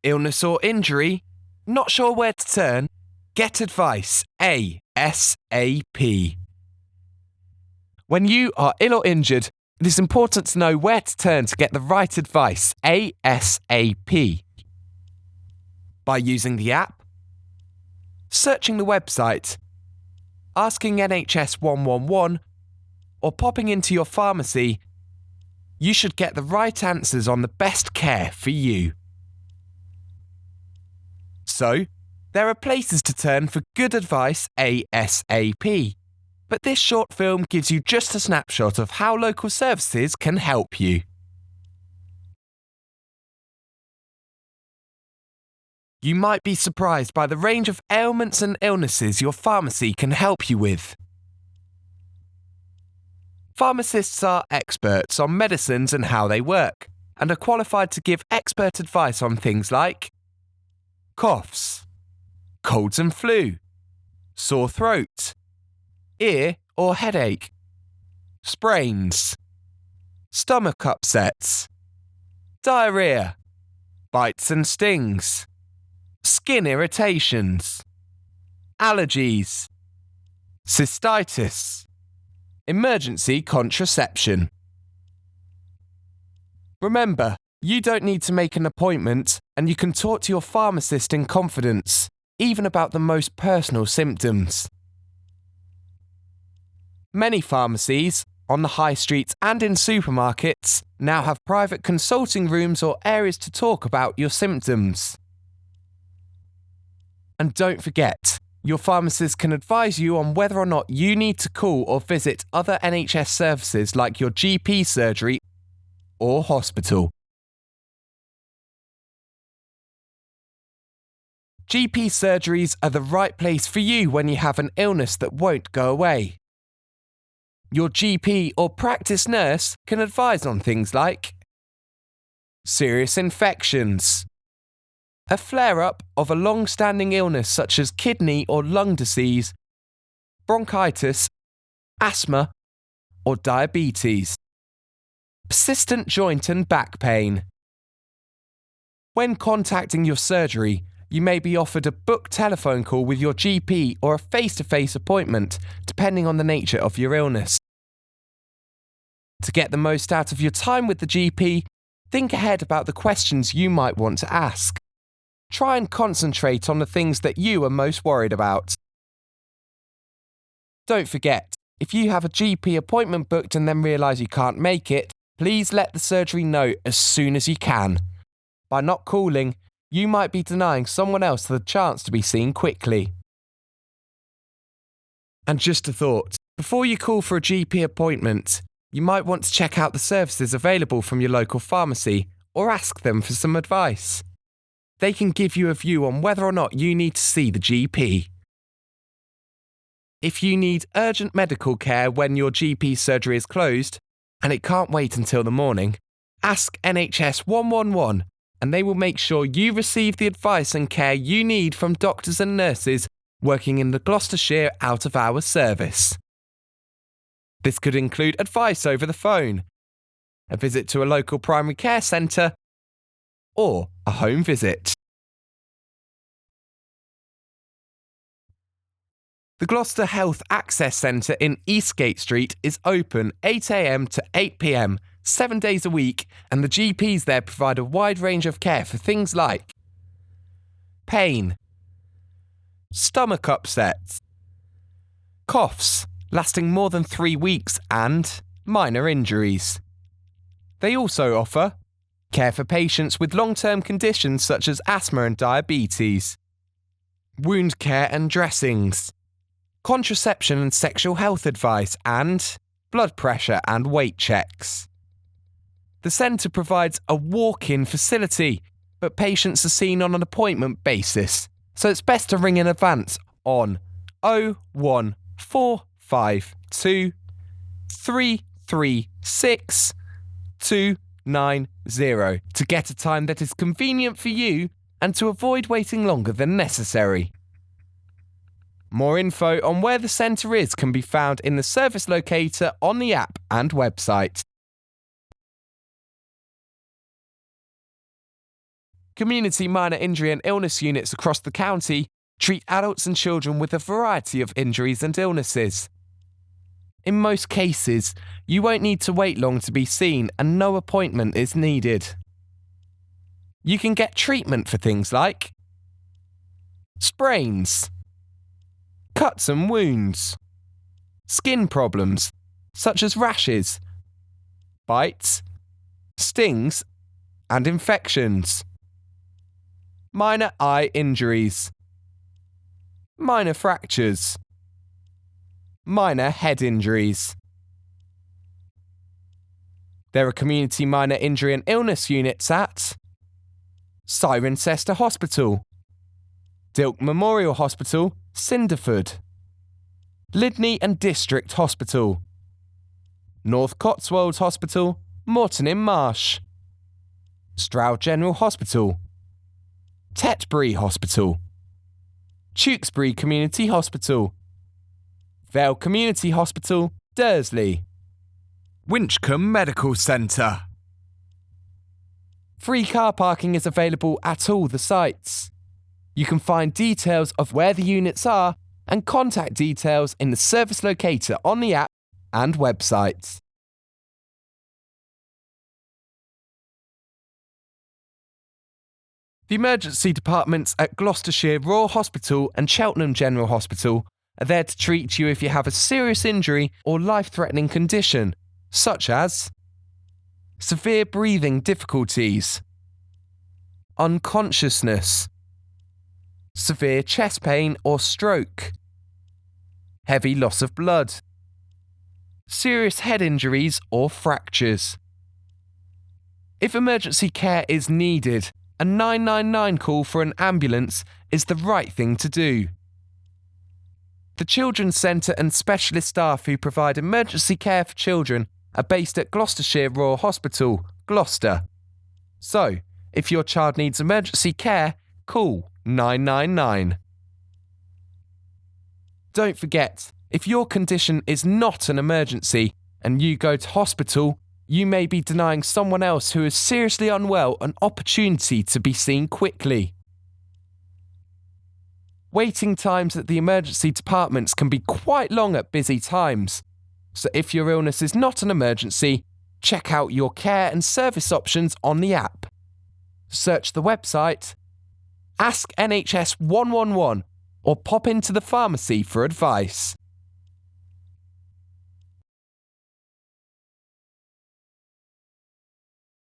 Illness or injury? Not sure where to turn? Get advice ASAP. When you are ill or injured, it is important to know where to turn to get the right advice ASAP. By using the app, searching the website, asking NHS 111, or popping into your pharmacy, you should get the right answers on the best care for you. So, there are places to turn for good advice ASAP. But this short film gives you just a snapshot of how local services can help you. You might be surprised by the range of ailments and illnesses your pharmacy can help you with. Pharmacists are experts on medicines and how they work, and are qualified to give expert advice on things like coughs, colds and flu, sore throat, ear or headache, sprains, stomach upsets, diarrhea, bites and stings, skin irritations, allergies, cystitis, emergency contraception. Remember, you don't need to make an appointment, and you can talk to your pharmacist in confidence, even about the most personal symptoms. Many pharmacies, on the high streets and in supermarkets, now have private consulting rooms or areas to talk about your symptoms. And don't forget, your pharmacist can advise you on whether or not you need to call or visit other NHS services like your GP surgery or hospital. GP surgeries are the right place for you when you have an illness that won't go away. Your GP or practice nurse can advise on things like serious infections, a flare-up of a long-standing illness such as kidney or lung disease, bronchitis, asthma, or diabetes, persistent joint and back pain. When contacting your surgery, you may be offered a booked telephone call with your GP or a face-to-face appointment, depending on the nature of your illness. To get the most out of your time with the GP, think ahead about the questions you might want to ask. Try and concentrate on the things that you are most worried about. Don't forget, if you have a GP appointment booked and then realise you can't make it, please let the surgery know as soon as you can. By not calling, you might be denying someone else the chance to be seen quickly. And just a thought, before you call for a GP appointment, you might want to check out the services available from your local pharmacy or ask them for some advice. They can give you a view on whether or not you need to see the GP. If you need urgent medical care when your GP surgery is closed, and it can't wait until the morning, ask NHS 111 and they will make sure you receive the advice and care you need from doctors and nurses working in the Gloucestershire out-of-hours service. This could include advice over the phone, a visit to a local primary care centre, or a home visit. The Gloucester Health Access Centre in Eastgate Street is open 8 a.m. to 8 p.m, 7 days a week, and the GPs there provide a wide range of care for things like pain, stomach upsets, coughs lasting more than 3 weeks, and minor injuries. They also offer care for patients with long-term conditions such as asthma and diabetes, wound care and dressings, contraception and sexual health advice, and blood pressure and weight checks. The centre provides a walk-in facility, but patients are seen on an appointment basis, so it's best to ring in advance on 01452 336 290 to get a time that is convenient for you and to avoid waiting longer than necessary. More info on where the centre is can be found in the service locator on the app and website. Community minor injury and illness units across the county treat adults and children with a variety of injuries and illnesses. In most cases, you won't need to wait long to be seen and no appointment is needed. You can get treatment for things like sprains, cuts and wounds, skin problems such as rashes, bites, stings, and infections, minor eye injuries, minor fractures, minor head injuries. There are community minor injury and illness units at Cirencester Hospital, Dilk Memorial Hospital, Cinderford, Lydney and District Hospital, North Cotswolds Hospital, Moreton-in-Marsh, Stroud General Hospital, Tetbury Hospital, Tewkesbury Community Hospital, Vale Community Hospital, Dursley, Winchcombe Medical Centre. Free car parking is available at all the sites. You can find details of where the units are and contact details in the service locator on the app and website. The emergency departments at Gloucestershire Royal Hospital and Cheltenham General Hospital are there to treat you if you have a serious injury or life-threatening condition, such as severe breathing difficulties, unconsciousness, severe chest pain or stroke, heavy loss of blood, serious head injuries or fractures. If emergency care is needed, a 999 call for an ambulance is the right thing to do. The Children's Centre and specialist staff who provide emergency care for children are based at Gloucestershire Royal Hospital, Gloucester. So, if your child needs emergency care, call 999. Don't forget, if your condition is not an emergency and you go to hospital, you may be denying someone else who is seriously unwell an opportunity to be seen quickly. Waiting times at the emergency departments can be quite long at busy times, so if your illness is not an emergency, check out your care and service options on the app. Search the website, ask NHS 111, or pop into the pharmacy for advice.